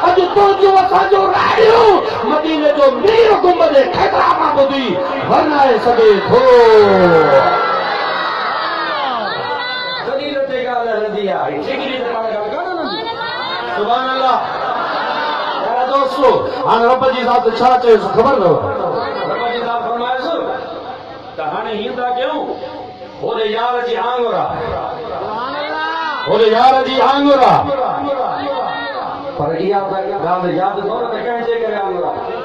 अॼु तुंहिंजो असांजो राणियो मदीने जो मीर गुंबद खैबरा मां ॿुधी वर्णाए सघे थो। सुभान अल्लाह। यार दोस्तों हाणे रब जी ज़ात छा चयुसि ख़बर अथव? रब जी ज़ात फरमायुसि त हाणे हीअं था कयूं, होॾे यार जी आंगुर आहे, होॾे यार जी आंगुर आहे, पर इहा ॻाल्हि यादि अथव न त कंहिंजे करे आंगुर आहे?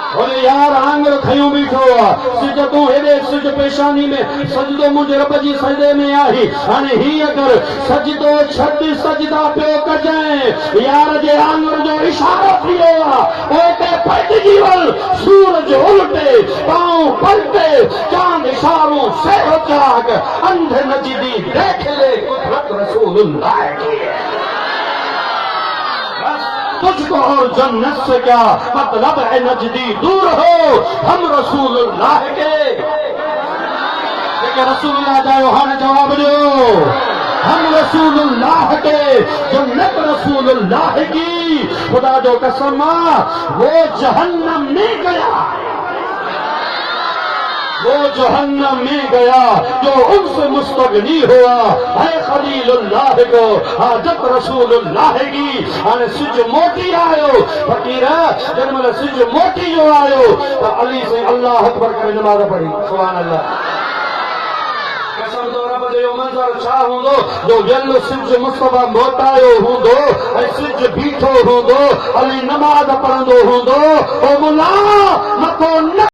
होॾे यार आंगुर खयूं बीठो आहे, सिज तूं हेॾे सिज पेशानी में सजदो मुंहिंजे रब जी सजदे में आहे। हाणे हीअं कर, सजदो छॾ सजदा पियो कजांइ, यार जे आंगुर जो इशारो थी वियो आहे, पोइ फटिजी वञ, सूरज उल्टे पांव पलटे, चांद इशारों से हो जाग, अंधे नजदी देख ले कुदरत रसूलुल्लाह की। तुझको और जन्नत से क्या मतलब है, नजदी दूर हो हम रसूलुल्लाह के। लेकिन रसूलुल्लाह जाओ हाने जवाब दो, हम रसूलुल्लाह के, जन्नत रसूलुल्लाह की। खुदा जो कसम वो जहन्नम में गया, वो जहन्नम में गया जो उनसे मुस्तगनी हुआ है खलीलुल्लाह को हाजत रसूलुल्लाह की। हाणे सिज मोटी आयो फकीर, जब महिल सिज मोटी जो आयो तो अली से अल्लाह अकबर करे नमाज़ पढ़ी। सुभान अल्लाह। कसम तो रब जो मंज़र छा हूंदो जो वेल सिज मुस्तफा मोटायो हूंदो ऐं सिज बीठो हूंदो, अली नमाज़ पढ़ंदो हूंदो, ओ मुला मथो न